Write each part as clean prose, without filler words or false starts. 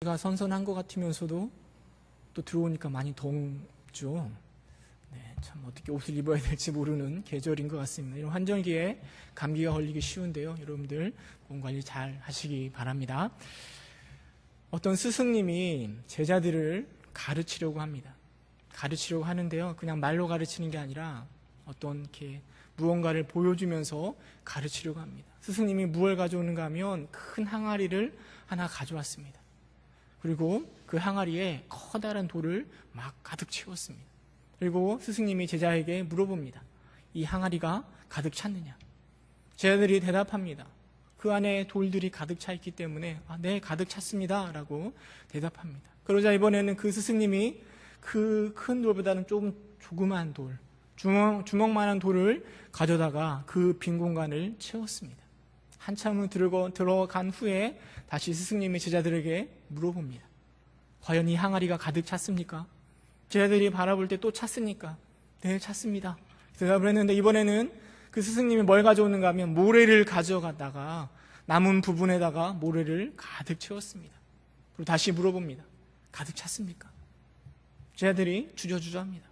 가 선선한 것 같으면서도 또 들어오니까 많이 덥죠. 참 어떻게 옷을 입어야 될지 모르는 계절인 것 같습니다. 이런 환절기에 감기가 걸리기 쉬운데요. 여러분들 몸 관리 잘 하시기 바랍니다. 어떤 스승님이 제자들을 가르치려고 합니다. 가르치려고 하는데요. 그냥 말로 가르치는 게 아니라 어떤 이렇게 무언가를 보여주면서 가르치려고 합니다. 스승님이 무엇을 가져오는가 하면 큰 항아리를 하나 가져왔습니다. 그리고 그 항아리에 커다란 돌을 막 가득 채웠습니다. 그리고 스승님이 제자에게 물어봅니다. 이 항아리가 가득 찼느냐? 제자들이 대답합니다. 그 안에 돌들이 가득 차 있기 때문에 네, 가득 찼습니다 라고 대답합니다. 그러자 이번에는 그 스승님이 그 큰 돌보다는 조금 조그만 돌, 주먹만한 돌을 가져다가 그 빈 공간을 채웠습니다. 한참을 들어간 후에 다시 스승님이 제자들에게 물어봅니다. 과연 이 항아리가 가득 찼습니까? 제자들이 바라볼 때 또 찼습니까? 네, 찼습니다. 대답을 했는데 이번에는 그 스승님이 뭘 가져오는가 하면 모래를 가져가다가 남은 부분에다가 모래를 가득 채웠습니다. 그리고 다시 물어봅니다. 가득 찼습니까? 제자들이 주저주저합니다.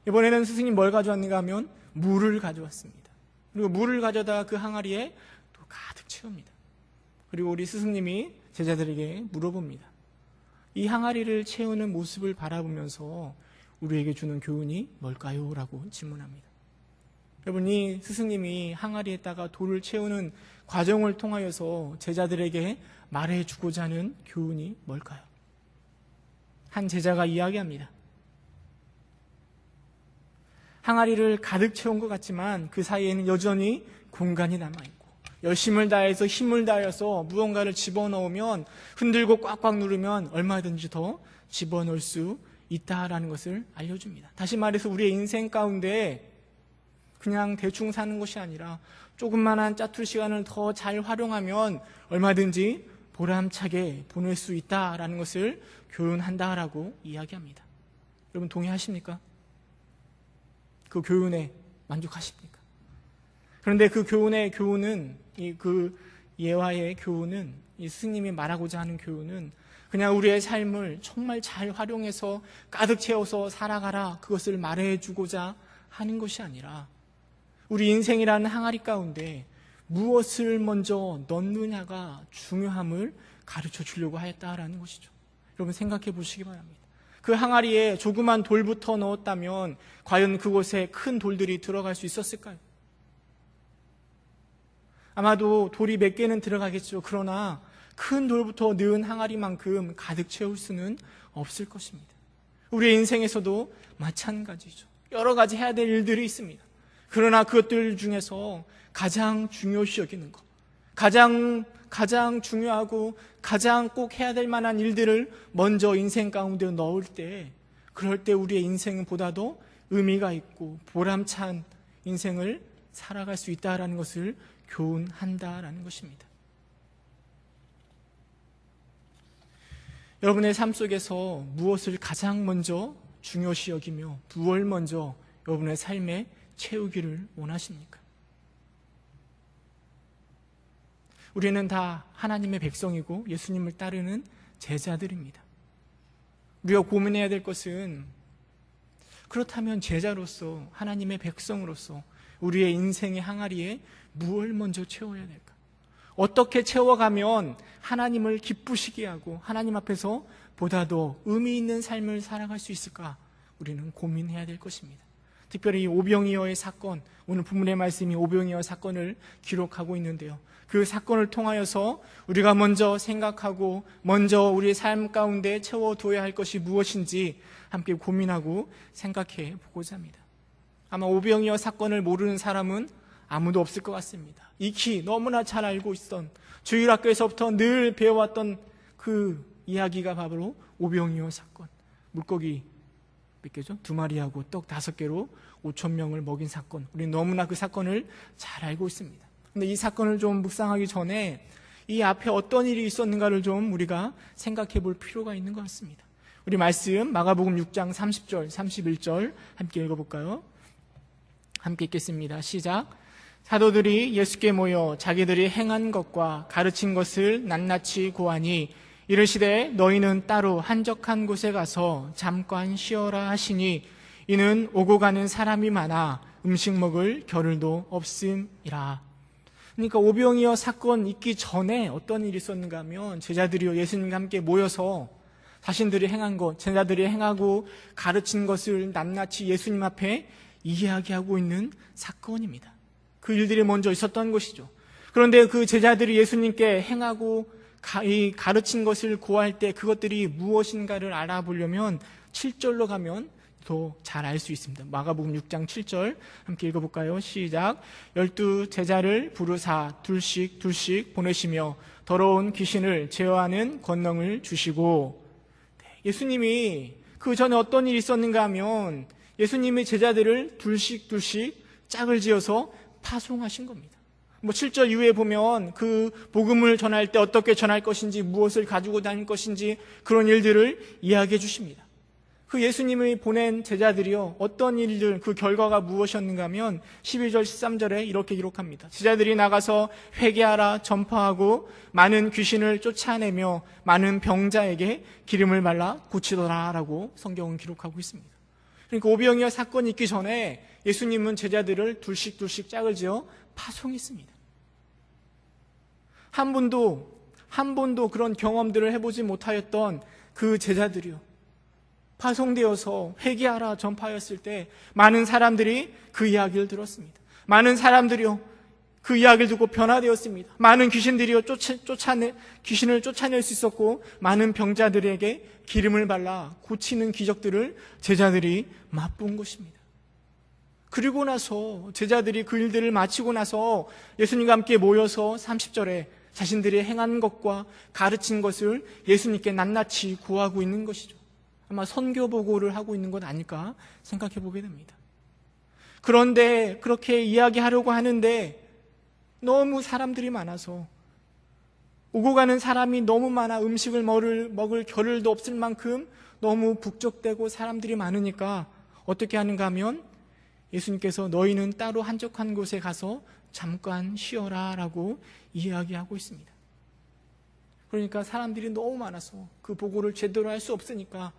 이번에는 스승님 뭘 가져왔는가 하면 물을 가져왔습니다. 그리고 물을 가져다가 그 항아리에 또 가득 채웁니다. 그리고 우리 스승님이 제자들에게 물어봅니다. 이 항아리를 채우는 모습을 바라보면서 우리에게 주는 교훈이 뭘까요? 라고 질문합니다. 여러분, 이 스승님이 항아리에다가 돌을 채우는 과정을 통하여서 제자들에게 말해주고자 하는 교훈이 뭘까요? 한 제자가 이야기합니다. 항아리를 가득 채운 것 같지만 그 사이에는 여전히 공간이 남아있고 열심을 다해서 힘을 다해서 무언가를 집어넣으면 흔들고 꽉꽉 누르면 얼마든지 더 집어넣을 수 있다라는 것을 알려줍니다. 다시 말해서 우리의 인생 가운데 그냥 대충 사는 것이 아니라 조금만한 짜투리 시간을 더 잘 활용하면 얼마든지 보람차게 보낼 수 있다라는 것을 교훈한다라고 이야기합니다. 여러분 동의하십니까? 그 교훈에 만족하십니까? 그런데 그 교훈은 그 예화의 교훈은 이 스님이 말하고자 하는 교훈은 그냥 우리의 삶을 정말 잘 활용해서 가득 채워서 살아가라 그것을 말해주고자 하는 것이 아니라 우리 인생이라는 항아리 가운데 무엇을 먼저 넣느냐가 중요함을 가르쳐 주려고 하였다라는 것이죠. 여러분 생각해 보시기 바랍니다. 그 항아리에 조그만 돌부터 넣었다면 과연 그곳에 큰 돌들이 들어갈 수 있었을까요? 아마도 돌이 몇 개는 들어가겠죠. 그러나 큰 돌부터 넣은 항아리만큼 가득 채울 수는 없을 것입니다. 우리의 인생에서도 마찬가지죠. 여러 가지 해야 될 일들이 있습니다. 그러나 그것들 중에서 가장 중요시 여기는 것, 가장 중요하고 가장 꼭 해야 될 만한 일들을 먼저 인생 가운데 넣을 때, 그럴 때 우리의 인생은 보다도 의미가 있고 보람찬 인생을 살아갈 수 있다라는 것을 교훈한다라는 것입니다. 여러분의 삶 속에서 무엇을 가장 먼저 중요시 여기며 무엇을 먼저 여러분의 삶에 채우기를 원하십니까? 우리는 다 하나님의 백성이고 예수님을 따르는 제자들입니다. 우리가 고민해야 될 것은 그렇다면 제자로서 하나님의 백성으로서 우리의 인생의 항아리에 무엇을 먼저 채워야 될까? 어떻게 채워가면 하나님을 기쁘시게 하고 하나님 앞에서 보다 더 의미 있는 삶을 살아갈 수 있을까? 우리는 고민해야 될 것입니다. 특별히 오병이어의 사건, 오늘 본문의 말씀이 오병이어 사건을 기록하고 있는데요. 그 사건을 통하여서 우리가 먼저 생각하고 먼저 우리의 삶 가운데 채워둬야 할 것이 무엇인지 함께 고민하고 생각해 보고자 합니다. 아마 오병이어 사건을 모르는 사람은 아무도 없을 것 같습니다. 익히 너무나 잘 알고 있던 주일학교에서부터 늘 배워왔던 그 이야기가 바로 오병이어 사건. 물고기 몇 개죠? 2마리하고 떡 5개로 5,000명을 먹인 사건. 우리는 너무나 그 사건을 잘 알고 있습니다. 근데 이 사건을 좀 묵상하기 전에 이 앞에 어떤 일이 있었는가를 좀 우리가 생각해 볼 필요가 있는 것 같습니다. 우리 말씀 마가복음 6장 30절, 31절 함께 읽어볼까요? 함께 읽겠습니다. 시작. 사도들이 예수께 모여 자기들이 행한 것과 가르친 것을 낱낱이 고하니 이르시되 너희는 따로 한적한 곳에 가서 잠깐 쉬어라 하시니 이는 오고 가는 사람이 많아 음식 먹을 겨를도 없음이라. 그러니까 오병이어 사건 있기 전에 어떤 일이 있었는가 하면 제자들이요 예수님과 함께 모여서 자신들이 행한 것, 제자들이 행하고 가르친 것을 낱낱이 예수님 앞에 이야기하고 있는 사건입니다. 그 일들이 먼저 있었던 것이죠. 그런데 그 제자들이 예수님께 행하고 가르친 것을 고할 때 그것들이 무엇인가를 알아보려면 7절로 가면 더 잘 알 수 있습니다. 마가복음 6장 7절 함께 읽어볼까요? 시작. 12 제자를 부르사 둘씩 보내시며 더러운 귀신을 제어하는 권능을 주시고. 예수님이 그 전에 어떤 일이 있었는가 하면 예수님의 제자들을 둘씩 짝을 지어서 파송하신 겁니다. 7절 이후에 보면 그 복음을 전할 때 어떻게 전할 것인지, 무엇을 가지고 다닐 것인지 그런 일들을 이야기해 주십니다. 그 예수님이 보낸 제자들이요 어떤 일들, 그 결과가 무엇이었는가 하면 12절 13절에 이렇게 기록합니다. 제자들이 나가서 회개하라 전파하고 많은 귀신을 쫓아내며 많은 병자에게 기름을 발라 고치더라 라고 성경은 기록하고 있습니다. 그러니까 오병이어 사건이 있기 전에 예수님은 제자들을 둘씩 짝을 지어 파송했습니다. 한 번도 그런 경험들을 해보지 못하였던 그 제자들이요 파송되어서 회개하라 전파하였을 때 많은 사람들이 그 이야기를 들었습니다. 많은 사람들이요 그 이야기를 듣고 변화되었습니다. 많은 귀신들이요 귀신을 쫓아낼 수 있었고 많은 병자들에게 기름을 발라 고치는 기적들을 제자들이 맛본 것입니다. 그리고 나서 제자들이 그 일들을 마치고 나서 예수님과 함께 모여서 30절에 자신들이 행한 것과 가르친 것을 예수님께 낱낱이 구하고 있는 것이죠. 아마 선교 보고를 하고 있는 것 아닐까 생각해 보게 됩니다. 그런데 그렇게 이야기하려고 하는데 너무 사람들이 많아서 오고 가는 사람이 너무 많아 음식을 먹을 겨를도 없을 만큼 너무 북적대고 사람들이 많으니까 어떻게 하는가 하면 예수님께서 너희는 따로 한적한 곳에 가서 잠깐 쉬어라 라고 이야기하고 있습니다. 그러니까 사람들이 너무 많아서 그 보고를 제대로 할 수 없으니까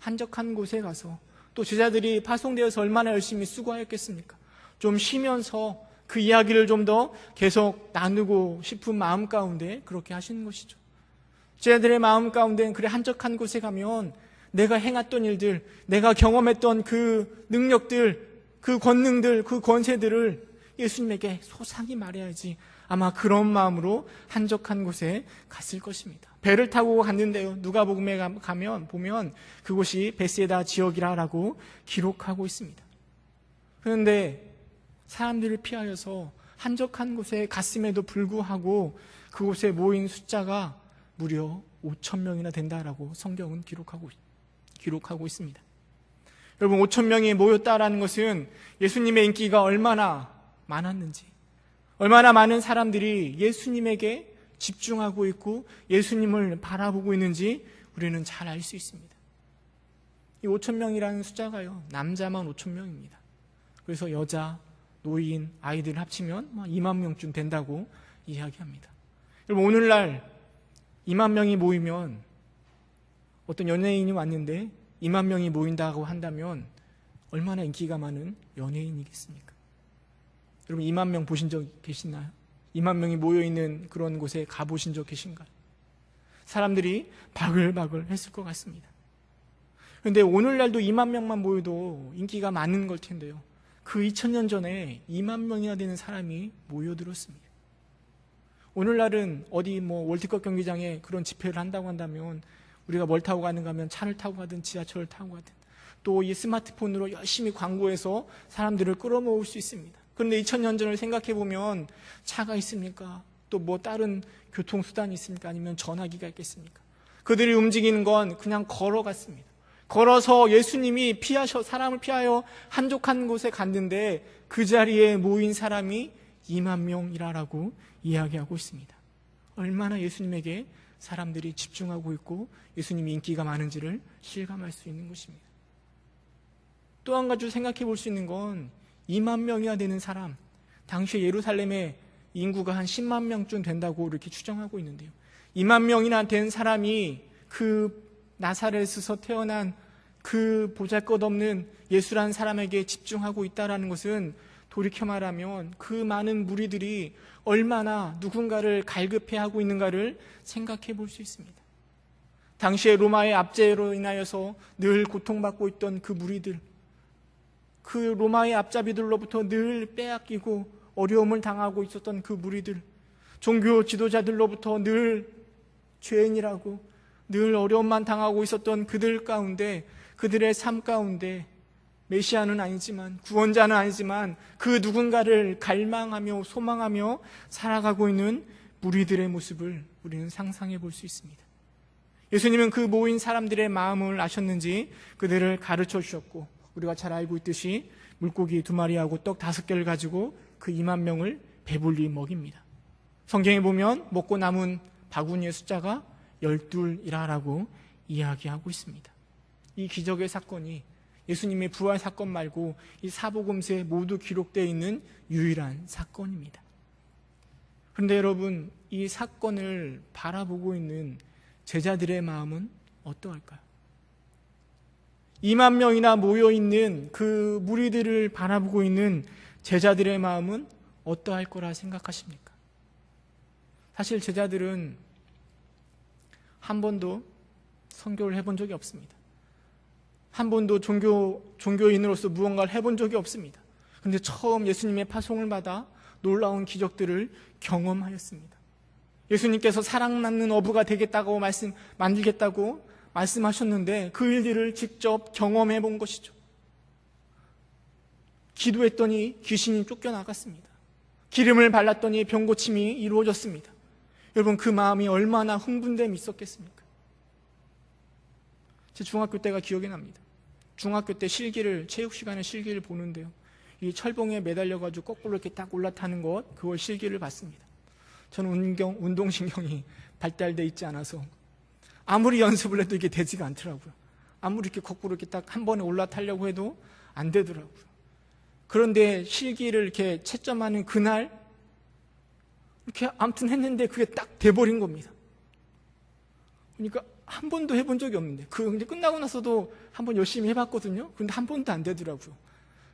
한적한 곳에 가서 또 제자들이 파송되어서 얼마나 열심히 수고하였겠습니까? 좀 쉬면서 그 이야기를 좀 더 계속 나누고 싶은 마음 가운데 그렇게 하시는 것이죠. 제자들의 마음 가운데는 그래 한적한 곳에 가면 내가 행했던 일들, 내가 경험했던 그 능력들, 그 권능들, 그 권세들을 예수님에게 소상히 말해야지. 아마 그런 마음으로 한적한 곳에 갔을 것입니다. 배를 타고 갔는데요. 누가복음에 가면 보면 그곳이 베세다 지역이라고 기록하고 있습니다. 그런데 사람들을 피하여서 한적한 곳에 갔음에도 불구하고 그곳에 모인 숫자가 무려 5,000명이나 된다라고 성경은 기록하고 있습니다. 여러분 5,000명이 모였다라는 것은 예수님의 인기가 얼마나 많았는지, 얼마나 많은 사람들이 예수님에게 집중하고 있고 예수님을 바라보고 있는지 우리는 잘 알 수 있습니다. 이 5,000명이라는 숫자가요 남자만 5,000명입니다. 그래서 여자, 노인, 아이들 합치면 2만 명쯤 된다고 이야기합니다. 여러분 오늘날 2만 명이 모이면 어떤 연예인이 왔는데 2만 명이 모인다고 한다면 얼마나 인기가 많은 연예인이겠습니까? 여러분 2만 명 보신 적 계시나요? 2만 명이 모여있는 그런 곳에 가보신 적 계신가요? 사람들이 바글바글 했을 것 같습니다. 그런데 오늘날도 2만 명만 모여도 인기가 많은 걸 텐데요. 그 2000년 전에 2만 명이나 되는 사람이 모여들었습니다. 오늘날은 어디 월드컵 경기장에 그런 집회를 한다고 한다면 우리가 뭘 타고 가는가 하면 차를 타고 가든 지하철을 타고 가든 또 이 스마트폰으로 열심히 광고해서 사람들을 끌어모을 수 있습니다. 그런데 2000년 전을 생각해 보면 차가 있습니까? 또 다른 교통수단이 있습니까? 아니면 전화기가 있겠습니까? 그들이 움직이는 건 그냥 걸어갔습니다. 걸어서 예수님이 사람을 피하여 한적한 곳에 갔는데 그 자리에 모인 사람이 2만 명이라고 이야기하고 있습니다. 얼마나 예수님에게 사람들이 집중하고 있고 예수님이 인기가 많은지를 실감할 수 있는 것입니다. 또 한 가지 생각해 볼 수 있는 건 2만 명이나 되는 사람, 당시 예루살렘의 인구가 한 10만 명쯤 된다고 이렇게 추정하고 있는데요. 2만 명이나 된 사람이 그 나사렛에서 태어난 그 보잘것없는 예수라는 사람에게 집중하고 있다는 것은 돌이켜 말하면 그 많은 무리들이 얼마나 누군가를 갈급해하고 있는가를 생각해 볼 수 있습니다. 당시에 로마의 압제로 인하여서 늘 고통받고 있던 그 무리들, 그 로마의 앞잡이들로부터 늘 빼앗기고 어려움을 당하고 있었던 그 무리들, 종교 지도자들로부터 늘 죄인이라고 늘 어려움만 당하고 있었던 그들 가운데, 그들의 삶 가운데 메시아는 아니지만, 구원자는 아니지만 그 누군가를 갈망하며 소망하며 살아가고 있는 무리들의 모습을 우리는 상상해 볼 수 있습니다. 예수님은 그 모인 사람들의 마음을 아셨는지 그들을 가르쳐 주셨고, 우리가 잘 알고 있듯이 물고기 2마리하고 떡 5개를 가지고 그 2만 명을 배불리 먹입니다. 성경에 보면 먹고 남은 바구니의 숫자가 12이라고 이야기하고 있습니다. 이 기적의 사건이 예수님의 부활 사건 말고 이 사복음서에 모두 기록되어 있는 유일한 사건입니다. 그런데 여러분, 이 사건을 바라보고 있는 제자들의 마음은 어떠할까요? 2만 명이나 모여있는 그 무리들을 바라보고 있는 제자들의 마음은 어떠할 거라 생각하십니까? 사실 제자들은 한 번도 선교를 해본 적이 없습니다. 한 번도 종교인으로서 무언가를 해본 적이 없습니다. 그런데 처음 예수님의 파송을 받아 놀라운 기적들을 경험하였습니다. 예수님께서 사랑받는 어부가 되겠다고 만들겠다고 말씀하셨는데 그 일들을 직접 경험해 본 것이죠. 기도했더니 귀신이 쫓겨나갔습니다. 기름을 발랐더니 병고침이 이루어졌습니다. 여러분, 그 마음이 얼마나 흥분됨이 있었겠습니까? 제 중학교 때가 기억이 납니다. 중학교 때 체육 시간에 실기를 보는데요, 이 철봉에 매달려가지고 거꾸로 이렇게 딱 올라타는 그걸 실기를 봤습니다. 저는 운동신경이 발달되어 있지 않아서 아무리 연습을 해도 이게 되지가 않더라고요. 아무리 이렇게 거꾸로 이렇게 딱 한 번에 올라타려고 해도 안 되더라고요. 그런데 실기를 이렇게 채점하는 그날 이렇게 아무튼 했는데 그게 딱 돼버린 겁니다. 그러니까 한 번도 해본 적이 없는데, 근데 끝나고 나서도 한 번 열심히 해봤거든요. 그런데 한 번도 안 되더라고요.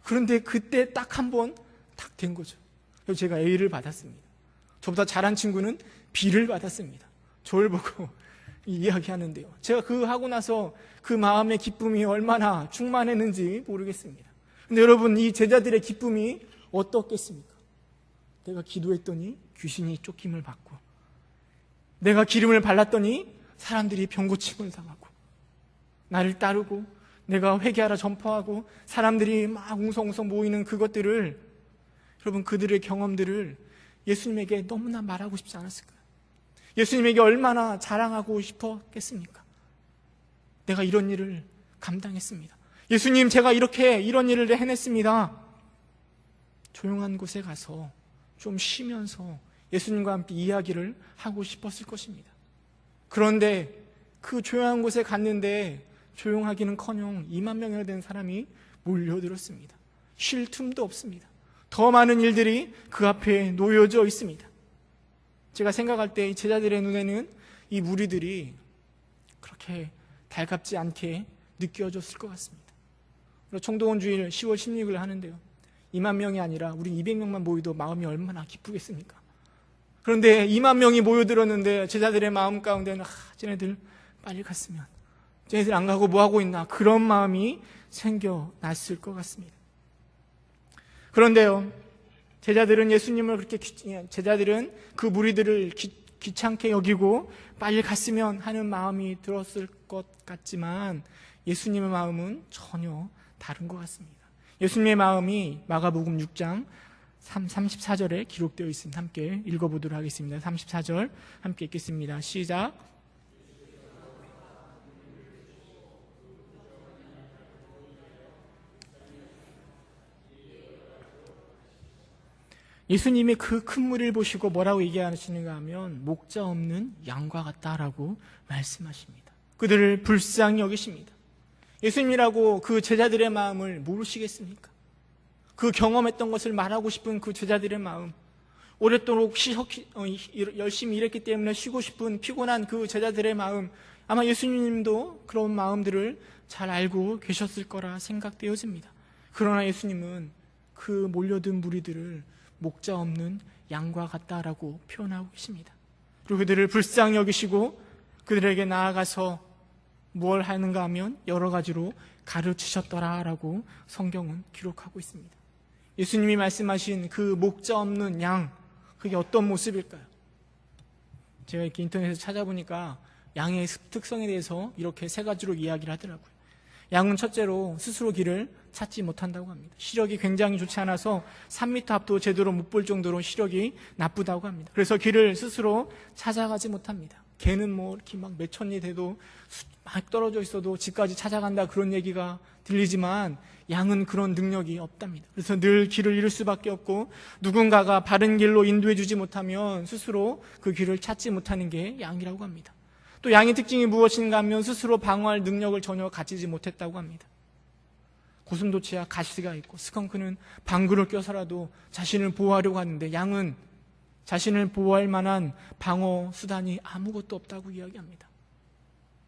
그런데 그때 딱 한 번 딱 된 거죠. 그래서 제가 A를 받았습니다. 저보다 잘한 친구는 B를 받았습니다. 저를 보고 이야기하는데요, 제가 하고 나서 그 마음의 기쁨이 얼마나 충만했는지 모르겠습니다. 근데 여러분, 이 제자들의 기쁨이 어떻겠습니까? 내가 기도했더니 귀신이 쫓김을 받고, 내가 기름을 발랐더니 사람들이 병고침을 당하고, 나를 따르고 내가 회개하라 전파하고 사람들이 막 웅성웅성 모이는 그것들을, 여러분, 그들의 경험들을 예수님에게 너무나 말하고 싶지 않았을까요? 예수님에게 얼마나 자랑하고 싶었겠습니까? 내가 이런 일을 감당했습니다. 예수님, 제가 이런 일을 해냈습니다. 조용한 곳에 가서 좀 쉬면서 예수님과 함께 이야기를 하고 싶었을 것입니다. 그런데 그 조용한 곳에 갔는데 조용하기는커녕 2만 명이나 되는 사람이 몰려들었습니다. 쉴 틈도 없습니다. 더 많은 일들이 그 앞에 놓여져 있습니다. 제가 생각할 때 이 제자들의 눈에는 이 무리들이 그렇게 달갑지 않게 느껴졌을 것 같습니다. 청도원 주일 10월 16일 하는데요, 2만 명이 아니라 우리 200명만 모여도 마음이 얼마나 기쁘겠습니까? 그런데 2만 명이 모여들었는데 제자들의 마음 가운데는 쟤네들 빨리 갔으면, 쟤네들 안 가고 뭐 하고 있나, 그런 마음이 생겨났을 것 같습니다. 그런데요, 제자들은 그 무리들을 귀찮게 여기고 빨리 갔으면 하는 마음이 들었을 것 같지만 예수님의 마음은 전혀 다른 것 같습니다. 예수님의 마음이 마가복음 6장 34절에 기록되어 있습니다. 함께 읽어보도록 하겠습니다. 34절 함께 읽겠습니다. 시작. 예수님이 그 큰 무리를 보시고 뭐라고 얘기하시는가 하면 목자 없는 양과 같다라고 말씀하십니다. 그들을 불쌍히 여기십니다. 예수님이라고 그 제자들의 마음을 모르시겠습니까? 그 경험했던 것을 말하고 싶은 그 제자들의 마음, 오랫도록 열심히 일했기 때문에 쉬고 싶은 피곤한 그 제자들의 마음, 아마 예수님도 그런 마음들을 잘 알고 계셨을 거라 생각되어집니다. 그러나 예수님은 그 몰려든 무리들을 목자 없는 양과 같다라고 표현하고 계십니다. 그리고 그들을 불쌍히 여기시고 그들에게 나아가서 무엇을 하는가 하면 여러 가지로 가르치셨더라라고 성경은 기록하고 있습니다. 예수님이 말씀하신 그 목자 없는 양, 그게 어떤 모습일까요? 제가 이렇게 인터넷에서 찾아보니까 양의 특성에 대해서 이렇게 세 가지로 이야기를 하더라고요. 양은 첫째로 스스로 길을 찾지 못한다고 합니다. 시력이 굉장히 좋지 않아서 3m 앞도 제대로 못 볼 정도로 시력이 나쁘다고 합니다. 그래서 길을 스스로 찾아가지 못합니다. 개는 뭐 이렇게 막 몇천 리 돼도 막 떨어져 있어도 집까지 찾아간다 그런 얘기가 들리지만 양은 그런 능력이 없답니다. 그래서 늘 길을 잃을 수밖에 없고 누군가가 바른 길로 인도해 주지 못하면 스스로 그 길을 찾지 못하는 게 양이라고 합니다. 또 양의 특징이 무엇인가 하면 스스로 방어할 능력을 전혀 가지지 못했다고 합니다. 고슴도치야 가시가 있고 스컹크는 방구를 껴서라도 자신을 보호하려고 하는데 양은 자신을 보호할 만한 방어 수단이 아무것도 없다고 이야기합니다.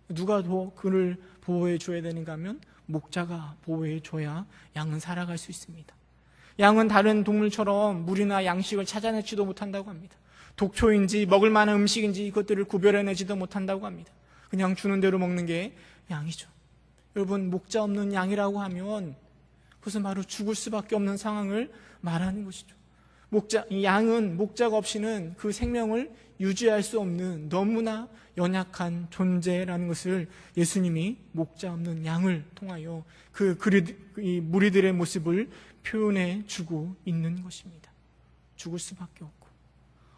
누가 그를 보호해 줘야 되는가 하면 목자가 보호해 줘야 양은 살아갈 수 있습니다. 양은 다른 동물처럼 물이나 양식을 찾아내지도 못한다고 합니다. 독초인지 먹을 만한 음식인지 이것들을 구별해내지도 못한다고 합니다. 그냥 주는 대로 먹는 게 양이죠. 여러분, 목자 없는 양이라고 하면 그것은 바로 죽을 수밖에 없는 상황을 말하는 것이죠. 이 양은 목자가 없이는 그 생명을 유지할 수 없는 너무나 연약한 존재라는 것을 예수님이 목자 없는 양을 통하여 이 무리들의 모습을 표현해 주고 있는 것입니다. 죽을 수밖에 없고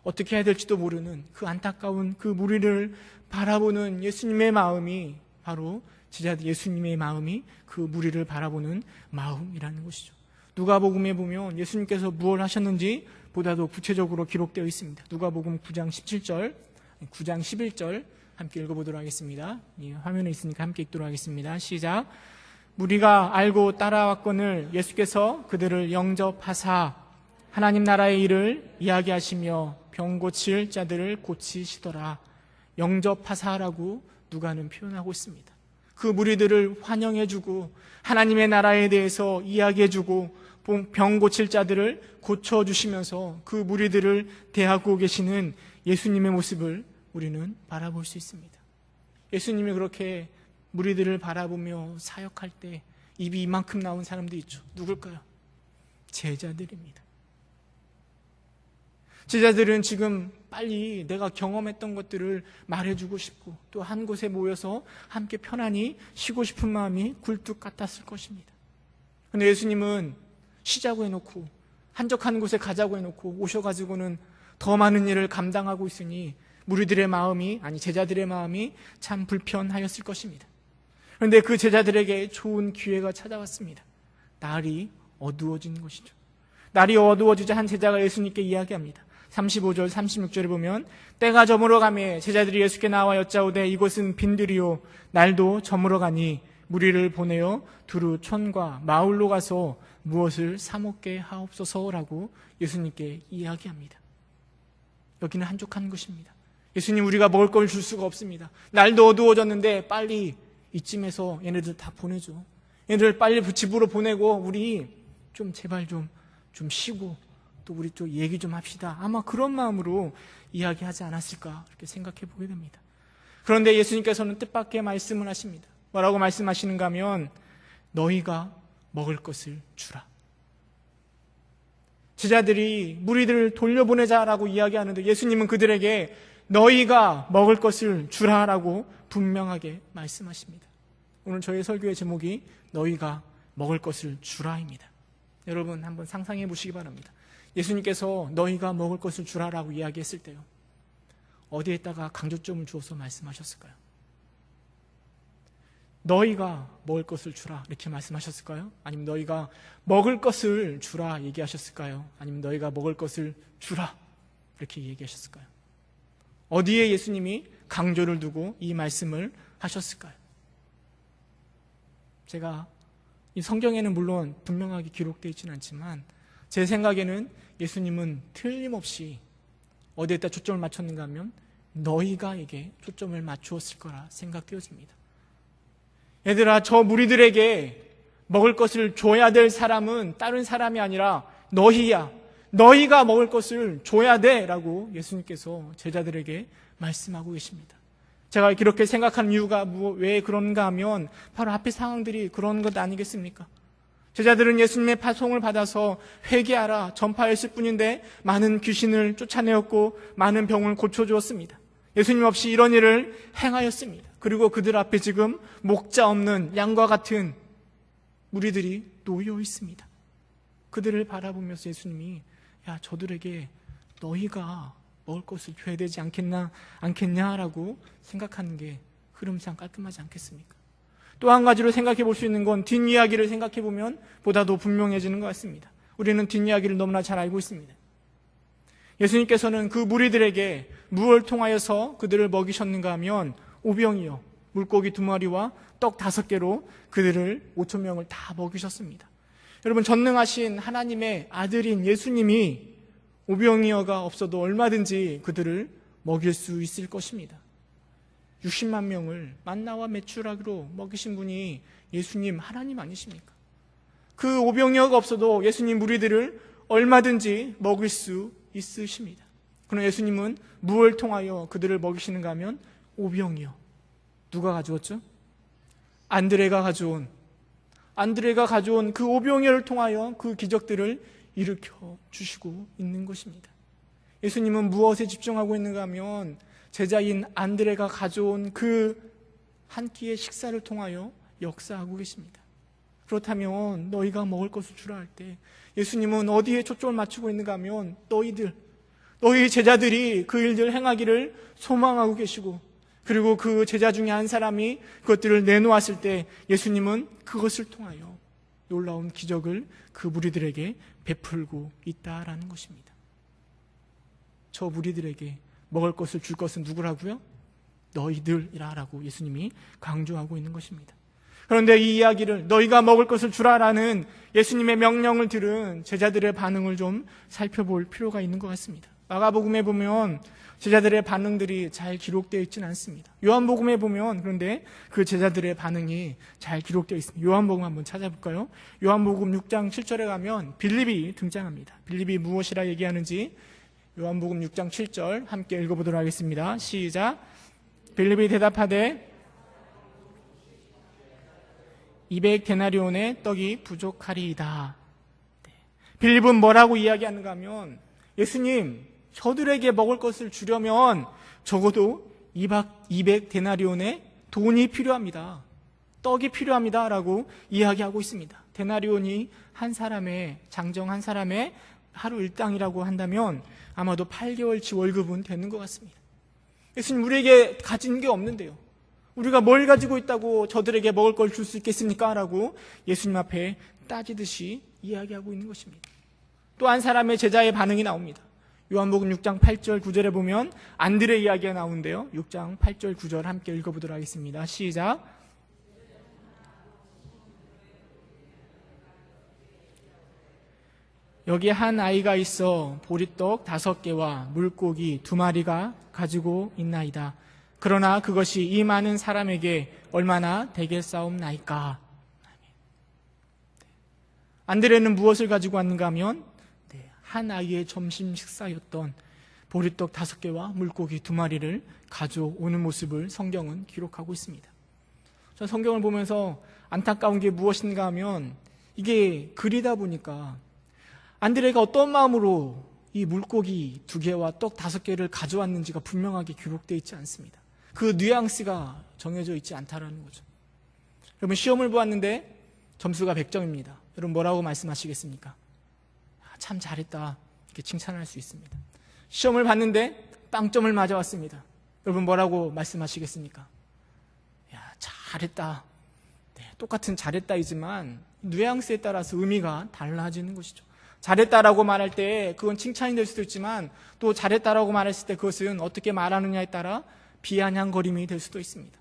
어떻게 해야 될지도 모르는 그 안타까운 그 무리를 바라보는 예수님의 마음이 바로 제자들 예수님의 마음이 그 무리를 바라보는 마음이라는 것이죠. 누가복음에 보면 예수님께서 무엇을 하셨는지 보다도 구체적으로 기록되어 있습니다. 누가복음 9장 17절, 9장 11절 함께 읽어보도록 하겠습니다. 화면에 있으니까 함께 읽도록 하겠습니다. 시작. 무리가 알고 따라왔거늘 예수께서 그들을 영접하사 하나님 나라의 일을 이야기하시며 병 고칠 자들을 고치시더라. 영접하사라고 누가는 표현하고 있습니다. 그 무리들을 환영해주고 하나님의 나라에 대해서 이야기해주고 병 고칠 자들을 고쳐주시면서 그 무리들을 대하고 계시는 예수님의 모습을 우리는 바라볼 수 있습니다. 예수님이 그렇게 무리들을 바라보며 사역할 때 입이 이만큼 나온 사람도 있죠. 누굴까요? 제자들입니다. 제자들은 지금 빨리 내가 경험했던 것들을 말해주고 싶고 또 한 곳에 모여서 함께 편안히 쉬고 싶은 마음이 굴뚝 같았을 것입니다. 그런데 예수님은 쉬자고 해놓고 한적한 곳에 가자고 해놓고 오셔가지고는 더 많은 일을 감당하고 있으니 무리들의 마음이 제자들의 마음이 참 불편하였을 것입니다. 그런데 그 제자들에게 좋은 기회가 찾아왔습니다. 날이 어두워진 것이죠. 날이 어두워지자 한 제자가 예수님께 이야기합니다. 35절 36절에 보면 때가 저물어 가매 제자들이 예수께 나와 여짜오되 이곳은 빈들이요 날도 저물어 가니 무리를 보내어 두루 촌과 마을로 가서 무엇을 사 먹게 하옵소서라고 예수님께 이야기합니다. 여기는 한적한 곳입니다. 예수님, 우리가 먹을 걸 줄 수가 없습니다. 날도 어두워졌는데 빨리 이쯤에서 얘네들 다 보내줘. 얘네들 빨리 집으로 보내고 우리 좀 제발 좀 쉬고 또 우리 좀 얘기 좀 합시다. 아마 그런 마음으로 이야기하지 않았을까 이렇게 생각해 보게 됩니다. 그런데 예수님께서는 뜻밖의 말씀을 하십니다. 뭐라고 말씀하시는가 하면 너희가 먹을 것을 주라. 제자들이 무리들을 돌려보내자라고 이야기하는데 예수님은 그들에게 너희가 먹을 것을 주라라고 분명하게 말씀하십니다. 오늘 저희 설교의 제목이 너희가 먹을 것을 주라입니다. 여러분 한번 상상해 보시기 바랍니다. 예수님께서 너희가 먹을 것을 주라라고 이야기했을 때요, 어디에다가 강조점을 주어서 말씀하셨을까요? 너희가 먹을 것을 주라 이렇게 말씀하셨을까요? 아니면 너희가 먹을 것을 주라 얘기하셨을까요? 아니면 너희가 먹을 것을 주라 이렇게 얘기하셨을까요? 어디에 예수님이 강조를 두고 이 말씀을 하셨을까요? 제가 이 성경에는 물론 분명하게 기록되어 있지는 않지만 제 생각에는 예수님은 틀림없이 어디에다 초점을 맞췄는가 하면 너희가에게 초점을 맞추었을 거라 생각되어집니다. 얘들아, 저 무리들에게 먹을 것을 줘야 될 사람은 다른 사람이 아니라 너희야. 너희가 먹을 것을 줘야 돼 라고 예수님께서 제자들에게 말씀하고 계십니다. 제가 이렇게 생각하는 이유가 왜 그런가 하면 바로 앞의 상황들이 그런 것 아니겠습니까? 제자들은 예수님의 파송을 받아서 회개하라 전파했을 뿐인데 많은 귀신을 쫓아내었고 많은 병을 고쳐주었습니다. 예수님 없이 이런 일을 행하였습니다. 그리고 그들 앞에 지금 목자 없는 양과 같은 무리들이 놓여 있습니다. 그들을 바라보면서 예수님이 야, 저들에게 너희가 먹을 것을 줘야 되지 않겠냐라고 생각하는 게 흐름상 깔끔하지 않겠습니까? 또 한 가지로 생각해 볼 수 있는 건 뒷이야기를 생각해 보면 보다도 분명해지는 것 같습니다. 우리는 뒷이야기를 너무나 잘 알고 있습니다. 예수님께서는 그 무리들에게 무엇을 통하여서 그들을 먹이셨는가 하면 오병이어 물고기 2마리와 떡 5개로 그들을 5,000명을 다 먹이셨습니다. 여러분, 전능하신 하나님의 아들인 예수님이 오병이어가 없어도 얼마든지 그들을 먹일 수 있을 것입니다. 60만 명을 만나와 메추라기로 먹이신 분이 예수님 하나님 아니십니까? 그 오병이어가 없어도 예수님 무리들을 얼마든지 먹일 수 있으십니다. 그러나 예수님은 무엇을 통하여 그들을 먹이시는가 하면 오병이어. 누가 가져왔죠? 안드레가 가져온 그 오병이어를 통하여 그 기적들을 일으켜 주시고 있는 것입니다. 예수님은 무엇에 집중하고 있는가 하면 제자인 안드레가 가져온 그 한 끼의 식사를 통하여 역사하고 계십니다. 그렇다면 너희가 먹을 것을 주라 할 때 예수님은 어디에 초점을 맞추고 있는가 하면 너희 제자들이 그 일들을 행하기를 소망하고 계시고, 그리고 그 제자 중에 한 사람이 그것들을 내놓았을 때 예수님은 그것을 통하여 놀라운 기적을 그 무리들에게 베풀고 있다라는 것입니다. 저 무리들에게 먹을 것을 줄 것은 누구라고요? 너희들이라고 예수님이 강조하고 있는 것입니다. 그런데 이 이야기를 너희가 먹을 것을 주라라는 예수님의 명령을 들은 제자들의 반응을 좀 살펴볼 필요가 있는 것 같습니다. 마가복음에 보면 제자들의 반응들이 잘 기록되어 있지는 않습니다. 요한복음에 보면 그런데 그 제자들의 반응이 잘 기록되어 있습니다. 요한복음 한번 찾아볼까요? 요한복음 6장 7절에 가면 빌립이 등장합니다. 빌립이 무엇이라 얘기하는지 요한복음 6장 7절 함께 읽어보도록 하겠습니다. 시작. 빌립이 대답하되 200데나리온의 떡이 부족하리이다. 빌립은 뭐라고 이야기하는가 하면 예수님, 저들에게 먹을 것을 주려면 적어도 200데나리온의 돈이 필요합니다. 떡이 필요합니다. 라고 이야기하고 있습니다. 데나리온이 한 사람의 장정 한 사람의 하루 일당이라고 한다면 아마도 8개월치 월급은 되는 것 같습니다. 예수님, 우리에게 가진 게 없는데요. 우리가 뭘 가지고 있다고 저들에게 먹을 걸 줄 수 있겠습니까? 라고 예수님 앞에 따지듯이 이야기하고 있는 것입니다. 또 한 사람의 제자의 반응이 나옵니다. 요한복음 6장 8절 9절에 보면 안드레 이야기가 나오는데요. 6장 8절 9절 함께 읽어보도록 하겠습니다. 시작. 여기 한 아이가 있어 보리떡 5개와 물고기 2마리가 가지고 있나이다. 그러나 그것이 이 많은 사람에게 얼마나 되겠사옵나이까. 안드레는 무엇을 가지고 왔는가 하면 한 아이의 점심 식사였던 보리떡 5개와 물고기 2마리를 가져오는 모습을 성경은 기록하고 있습니다. 전 성경을 보면서 안타까운 게 무엇인가 하면 이게 글이다 보니까 안드레가 어떤 마음으로 이 물고기 2개와 떡 5개를 가져왔는지가 분명하게 기록되어 있지 않습니다. 그 뉘앙스가 정해져 있지 않다라는 거죠. 여러분, 시험을 보았는데 점수가 100점입니다. 여러분, 뭐라고 말씀하시겠습니까? 참 잘했다, 이렇게 칭찬할 수 있습니다. 시험을 봤는데 빵점을 맞아왔습니다. 여러분, 뭐라고 말씀하시겠습니까? 야, 잘했다. 네, 똑같은 잘했다이지만 뉘앙스에 따라서 의미가 달라지는 것이죠. 잘했다라고 말할 때 그건 칭찬이 될 수도 있지만 또 잘했다라고 말했을 때 그것은 어떻게 말하느냐에 따라 비아냥거림이 될 수도 있습니다.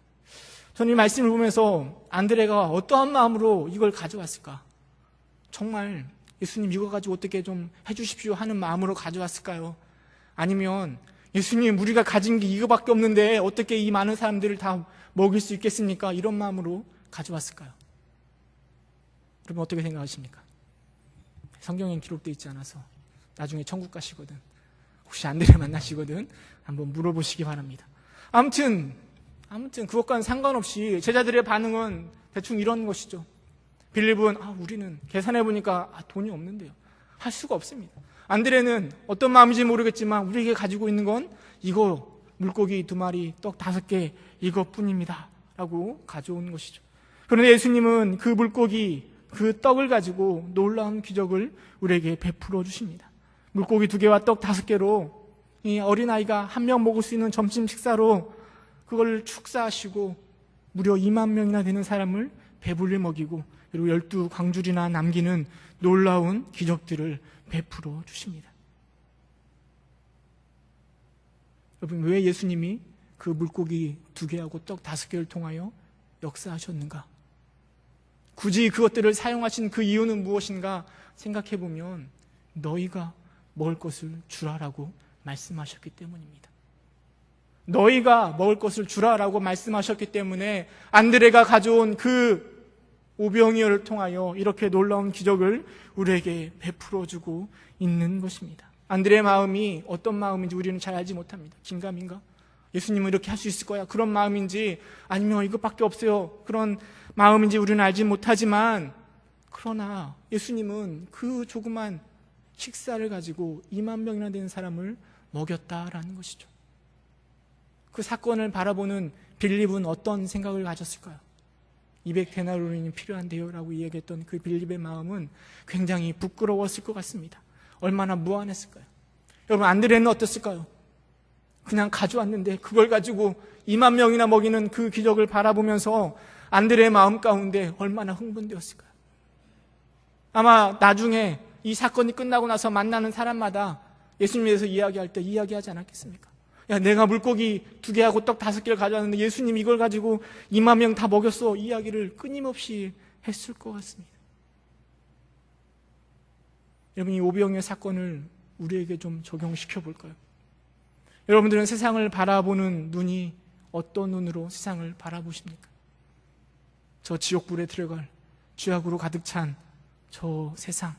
저는 이 말씀을 보면서 안드레가 어떠한 마음으로 이걸 가져왔을까? 정말 예수님 이거 가지고 어떻게 좀 해주십시오 하는 마음으로 가져왔을까요? 아니면 예수님 우리가 가진 게 이거밖에 없는데 어떻게 이 많은 사람들을 다 먹일 수 있겠습니까? 이런 마음으로 가져왔을까요? 여러분 어떻게 생각하십니까? 성경엔 기록되어 있지 않아서 나중에 천국 가시거든, 혹시 안드레 만나시거든 한번 물어보시기 바랍니다. 아무튼 그것과는 상관없이 제자들의 반응은 대충 이런 것이죠. 빌립은 우리는 계산해보니까 돈이 없는데요, 할 수가 없습니다. 안드레는 어떤 마음인지 모르겠지만 우리에게 가지고 있는 건 이거 물고기 2마리, 떡 5개 이것뿐입니다 라고 가져온 것이죠. 그런데 예수님은 그 물고기, 그 떡을 가지고 놀라운 기적을 우리에게 베풀어 주십니다. 물고기 2개와 떡 5개로 이 어린아이가 1명 먹을 수 있는 점심 식사로 그걸 축사하시고 무려 2만 명이나 되는 사람을 배불리 먹이고, 그리고 12광줄이나 남기는 놀라운 기적들을 베풀어 주십니다. 여러분, 왜 예수님이 그 물고기 2개하고 떡 5개를 통하여 역사하셨는가? 굳이 그것들을 사용하신 그 이유는 무엇인가 생각해 보면 너희가 먹을 것을 주라라고 말씀하셨기 때문입니다. 너희가 먹을 것을 주라라고 말씀하셨기 때문에 안드레가 가져온 그 오병이어를 통하여 이렇게 놀라운 기적을 우리에게 베풀어 주고 있는 것입니다. 안드레의 마음이 어떤 마음인지 우리는 잘 알지 못합니다. 긴가민가? 예수님은 이렇게 할 수 있을 거야, 그런 마음인지, 아니면 이것밖에 없어요, 그런 마음인지 우리는 알지 못하지만, 그러나 예수님은 그 조그만 식사를 가지고 2만 명이나 되는 사람을 먹였다라는 것이죠. 그 사건을 바라보는 빌립은 어떤 생각을 가졌을까요? 200데나리온이 필요한데요 라고 이야기했던 그 빌립의 마음은 굉장히 부끄러웠을 것 같습니다. 얼마나 무안했을까요? 여러분, 안드레는 어땠을까요? 그냥 가져왔는데 그걸 가지고 2만 명이나 먹이는 그 기적을 바라보면서 안드레의 마음 가운데 얼마나 흥분되었을까요? 아마 나중에 이 사건이 끝나고 나서 만나는 사람마다 예수님에 대해서 이야기할 때 이야기하지 않았겠습니까? 야, 내가 물고기 2개하고 떡 5개를 가져왔는데 예수님 이걸 가지고 2만 명 다 먹였어, 이야기를 끊임없이 했을 것 같습니다. 여러분, 이 오병이어 사건을 우리에게 좀 적용시켜 볼까요? 여러분들은 세상을 바라보는 눈이 어떤 눈으로 세상을 바라보십니까? 저 지옥불에 들어갈 죄악으로 가득 찬 저 세상,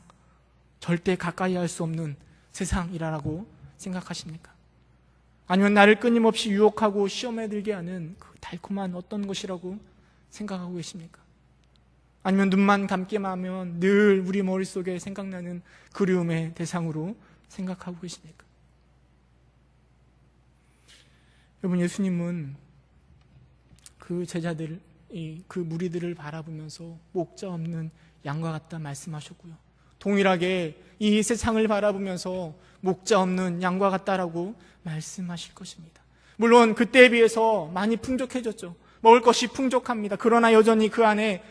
절대 가까이 할 수 없는 세상이라고 생각하십니까? 아니면 나를 끊임없이 유혹하고 시험에 들게 하는 그 달콤한 어떤 것이라고 생각하고 계십니까? 아니면 눈만 감기만 하면 늘 우리 머릿속에 생각나는 그리움의 대상으로 생각하고 계십니까? 여러분, 예수님은 그 제자들, 그 무리들을 바라보면서 목자 없는 양과 같다 말씀하셨고요, 동일하게 이 세상을 바라보면서 목자 없는 양과 같다라고 말씀하실 것입니다. 물론 그때에 비해서 많이 풍족해졌죠. 먹을 것이 풍족합니다. 그러나 여전히 그 안에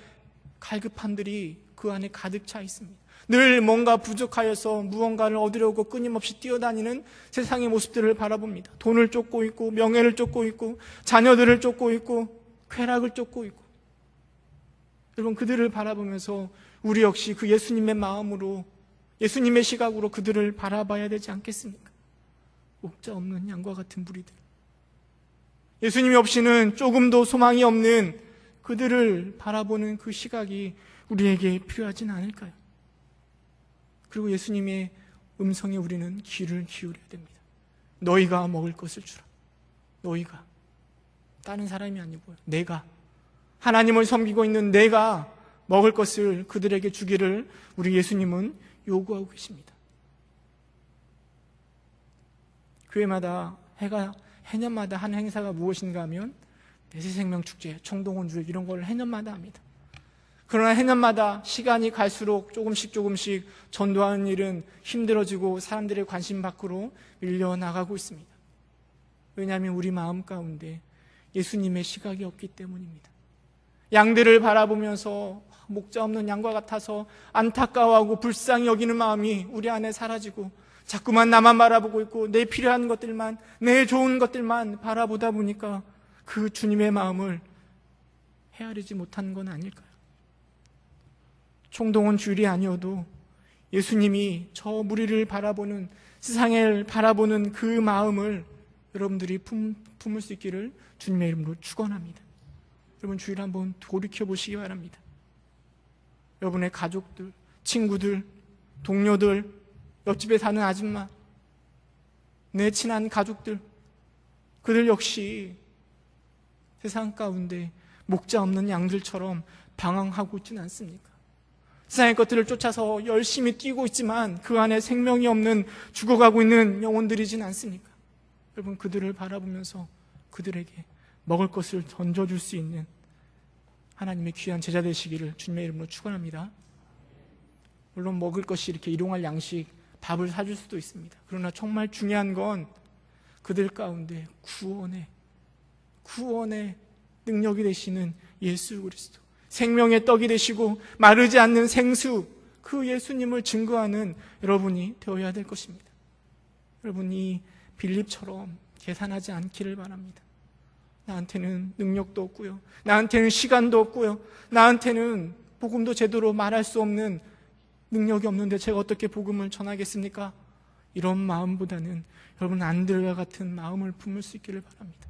갈급함들이 그 안에 가득 차 있습니다. 늘 뭔가 부족하여서 무언가를 얻으려고 끊임없이 뛰어다니는 세상의 모습들을 바라봅니다. 돈을 쫓고 있고, 명예를 쫓고 있고, 자녀들을 쫓고 있고, 쾌락을 쫓고 있고. 여러분, 그들을 바라보면서 우리 역시 그 예수님의 마음으로, 예수님의 시각으로 그들을 바라봐야 되지 않겠습니까? 목자 없는 양과 같은 무리들, 예수님이 없이는 조금도 소망이 없는 그들을 바라보는 그 시각이 우리에게 필요하진 않을까요? 그리고 예수님의 음성에 우리는 귀를 기울여야 됩니다. 너희가 먹을 것을 주라. 너희가, 다른 사람이 아니고요, 내가, 하나님을 섬기고 있는 내가 먹을 것을 그들에게 주기를 우리 예수님은 요구하고 계십니다. 교회마다 해년마다 한 행사가 무엇인가 하면 내세생명축제, 총동원주일 이런 걸 해년마다 합니다. 그러나 해년마다 시간이 갈수록 조금씩 전도하는 일은 힘들어지고 사람들의 관심 밖으로 밀려나가고 있습니다. 왜냐하면 우리 마음 가운데 예수님의 시각이 없기 때문입니다. 양들을 바라보면서 목자 없는 양과 같아서 안타까워하고 불쌍히 여기는 마음이 우리 안에 사라지고 자꾸만 나만 바라보고 있고 내 필요한 것들만, 내 좋은 것들만 바라보다 보니까 그 주님의 마음을 헤아리지 못한 건 아닐까요? 총동원 주일이 아니어도 예수님이 저 무리를 바라보는, 세상을 바라보는 그 마음을 여러분들이 품을 수 있기를 주님의 이름으로 축원합니다. 여러분 주일 한번 돌이켜 보시기 바랍니다. 여러분의 가족들, 친구들, 동료들, 옆집에 사는 아줌마, 내 친한 가족들, 그들 역시 세상 가운데 목자 없는 양들처럼 방황하고 있지는 않습니까? 세상의 것들을 쫓아서 열심히 뛰고 있지만 그 안에 생명이 없는, 죽어가고 있는 영혼들이진 않습니까? 여러분 그들을 바라보면서 그들에게 먹을 것을 던져줄 수 있는 하나님의 귀한 제자 되시기를 주님의 이름으로 축원합니다. 물론 먹을 것이 이렇게 일용할 양식, 밥을 사줄 수도 있습니다. 그러나 정말 중요한 건 그들 가운데 구원의 능력이 되시는 예수 그리스도, 생명의 떡이 되시고 마르지 않는 생수, 그 예수님을 증거하는 여러분이 되어야 될 것입니다. 여러분이 빌립처럼 계산하지 않기를 바랍니다. 나한테는 능력도 없고요, 나한테는 시간도 없고요, 나한테는 복음도 제대로 말할 수 없는 능력이 없는데 제가 어떻게 복음을 전하겠습니까? 이런 마음보다는 여러분 안드레와 같은 마음을 품을 수 있기를 바랍니다.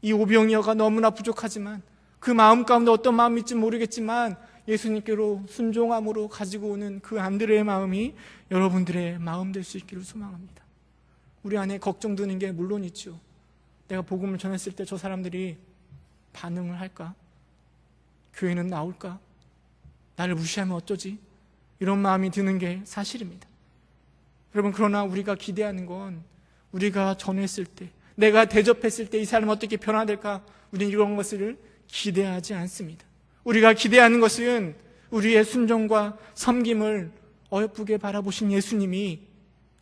이 오병이어가 너무나 부족하지만 그 마음 가운데 어떤 마음일지 모르겠지만 예수님께로 순종함으로 가지고 오는 그 안드레의 마음이 여러분들의 마음 될 수 있기를 소망합니다. 우리 안에 걱정되는 게 물론 있죠. 내가 복음을 전했을 때 저 사람들이 반응을 할까? 교회는 나올까? 나를 무시하면 어쩌지? 이런 마음이 드는 게 사실입니다. 여러분 그러나 우리가 기대하는 건 우리가 전했을 때, 내가 대접했을 때 이 사람은 어떻게 변화될까? 우리는 이런 것을 기대하지 않습니다. 우리가 기대하는 것은 우리의 순종과 섬김을 어여쁘게 바라보신 예수님이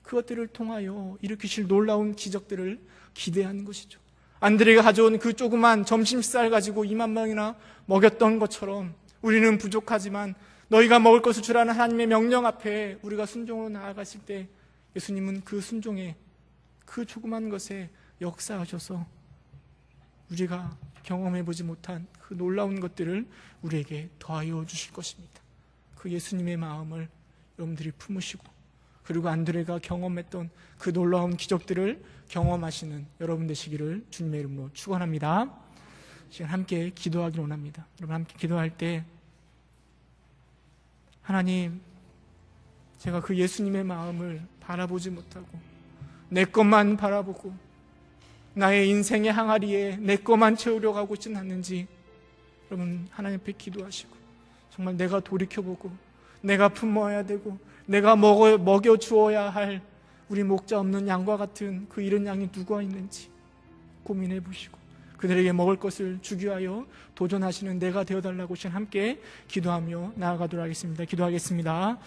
그것들을 통하여 일으키실 놀라운 기적들을 기대하는 것이죠. 안드레가 가져온 그 조그만 점심 식사를 가지고 2만 명이나 먹였던 것처럼 우리는 부족하지만 너희가 먹을 것을 주라는 하나님의 명령 앞에 우리가 순종으로 나아갔을 때 예수님은 그 순종에, 그 조그만 것에 역사하셔서 우리가 경험해보지 못한 그 놀라운 것들을 우리에게 더하여 주실 것입니다. 그 예수님의 마음을 여러분들이 품으시고, 그리고 안드레가 경험했던 그 놀라운 기적들을 경험하시는 여러분 되시기를 주님의 이름으로 축원합니다. 지금 함께 기도하기 원합니다. 여러분 함께 기도할 때 하나님, 제가 그 예수님의 마음을 바라보지 못하고 내 것만 바라보고 나의 인생의 항아리에 내 것만 채우려고 하고 있지는 않는지 여러분 하나님 앞에 기도하시고, 정말 내가 돌이켜보고 내가 품어야 되고 내가 먹여 주어야 할 우리 목자 없는 양과 같은 그 잃은 양이 누가 있는지 고민해 보시고 그들에게 먹을 것을 주기 위하여 도전하시는 내가 되어달라고 함께 기도하며 나아가도록 하겠습니다. 기도하겠습니다.